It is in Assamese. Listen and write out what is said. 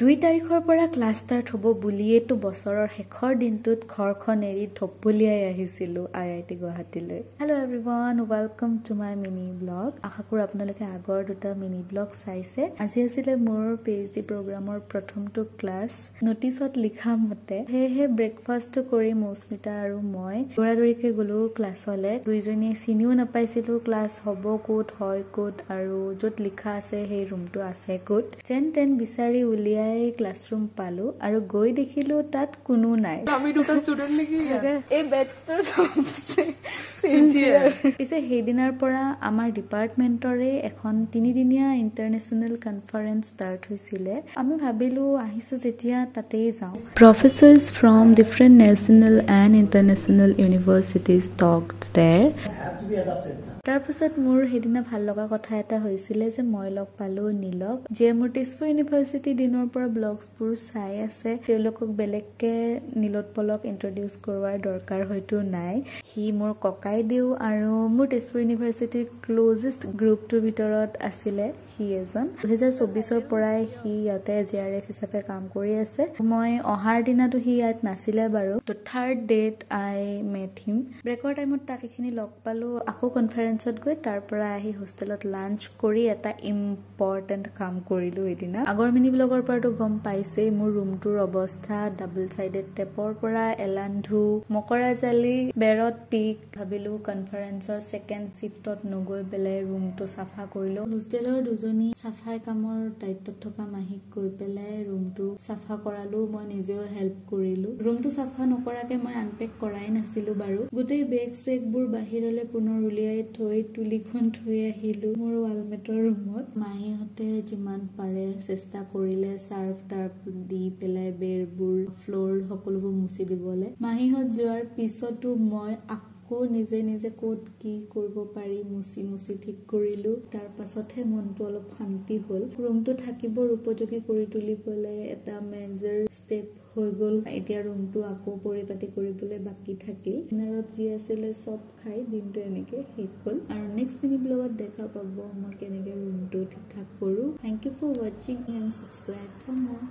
2 তাৰিখৰ পৰা ক্লাছ ষ্টাৰ্ট হ'ব বুলিয়েতো বছৰৰ শেষৰ দিনটোত ঘৰখন এৰি থপলিয়াই আহিছিলোঁ আইআইটি গুৱাহাটীলৈ। Hello' everyone, welcome to my mini blog. আশা কৰোঁ আপোনালোকে আগৰ দুটা মিনি ব্লগ চাইছে। আজি আছিলে মোৰ PhD প্ৰগ্ৰামৰ প্ৰথমটো ক্লাছ। নটিচত লিখা মতে সেয়েহে ব্ৰেকফাষ্টটো কৰি মৌস্মিতা আৰু মই দৌৰাদৌৰিকে গ'লো ক্লাছলৈ। দুইজনীয়ে চিনিও নাপাইছিলোঁ ক্লাছ হ'ব ক'ত, হয় ক'ত, আৰু য'ত লিখা আছে সেই ৰুমটো আছে ক'ত। যেন তেন বিচাৰি উলিয়াই ক্লাছৰুম পালো আৰু গৈ দেখিলো তাত কোনো নাই। আমি দুটা ষ্টুডেন্ট নেকি এই বেটছটোৰ পিছে সেইদিনাৰ পৰা আমাৰ ডিপাৰ্টমেণ্টৰে এখন 3দিনীয়া ইণ্টাৰনেশ্যনেল কনফাৰেন্স ষ্টাৰ্ট হৈছিলে। আমি ভাবিলো আহিছো যেতিয়া তাতেই যাওঁ। Professors from different national and international universities talked there. তাৰপিছত মোৰ সেইদিনা ভাল লগা কথা এটা হৈছিলে যে মই লগ পালো নীলক, যিয়ে মোৰ তেজপুৰ ইউনিভাৰ্চিটি দিনৰ পৰা ব্লগছবোৰ চাই আছে। তেওঁলোকক বেলেগকে নীলোৎপলক ইন্ট্ৰডিউচ কৰোৱাৰ দৰকাৰ হয়তো নাই। সি মোৰ ককাইদেউ আৰু মোৰ তেজপুৰ ইউনিভাৰ্চিটিৰ ক্লজেষ্ট গ্ৰুপটোৰ ভিতৰত আছিলে সি এজন। 2024ৰ পৰাই সি ইয়াতে JRF হিচাপে কাম কৰি আছে। মই অহাৰ দিনাটো সি ইয়াত নাছিলে বাৰু। তো থাৰ্ড ডেট আই মেট হিম। ব্ৰেকৰ টাইমত তাক এইখিনি লগ পালো। আকৌ কনফাৰেন্সত গৈ তাৰ পৰা আহি হোষ্টেলত লাঞ্চ কৰি এটা ইম্পৰ্টেণ্ট কাম কৰিলো সেইদিনা। আগৰ মিনি ব্লগৰ পৰাতো গম পাইছেই মোৰ ৰুমটোৰ অৱস্থা। ডাবল চাইডেড টেপৰ পৰা এলান্ধু, মকৰা জালি, বেৰত পিক। ভাবিলো কনফাৰেন্সৰ ছেকেণ্ড শিফটত নগৈ পেলাই ৰুমটো চাফা কৰিলো। হোষ্টেলৰ দুজনী চাফাই কামৰ দায়িত্বত থকা মাহীক কৈ পেলাই ৰুমটো চাফা কৰালো। মই নিজেও হেল্প কৰিলো। ৰুমটো চাফা নকৰাকে মই আনপেক কৰাই নাছিলো বাৰু। গোটেই বেগ চেগবোৰ বাহিৰলৈ পুনৰ উলিয়াই থৈ তুলিখন থৈ আহিলো মোৰ ৱালমেটৰ ৰুমত। মাহীহঁতে যিমান পাৰে চেষ্টা কৰিলে চাৰ্ফ টাৰ্ফ দি পেলাই বেৰবোৰ, ফ্ল'ৰ সকলোবোৰ মুচি দিবলৈ। মাহীহঁত যোৱাৰ পিছতো মই আকৌ নিজে নিজে ক'ত কি কৰিব পাৰি মুচি ঠিক কৰিলো। তাৰ পাছতহে মনটো অলপ শান্তি হ'ল। ৰুমটো থাকিবৰ উপযোগী কৰি তুলিবলৈ এটা মেজৰ ষ্টেপ হৈ গ'ল। এতিয়া ৰুমটো আকৌ পৰিপাতি কৰিবলৈ বাকী থাকিল। ডিনাৰত যি আছিলে চব খাই দিনটো এনেকে শেষ হ'ল। আৰু নেক্সট মিনি ব্লগত দেখা পাব মই কেনেকে ৰুমটো ঠিক ঠাক কৰো। থেংক ইউ ফৰ ৱাচিং এণ্ড ছাবস্ক্ৰাইব ফৰ মোৰ।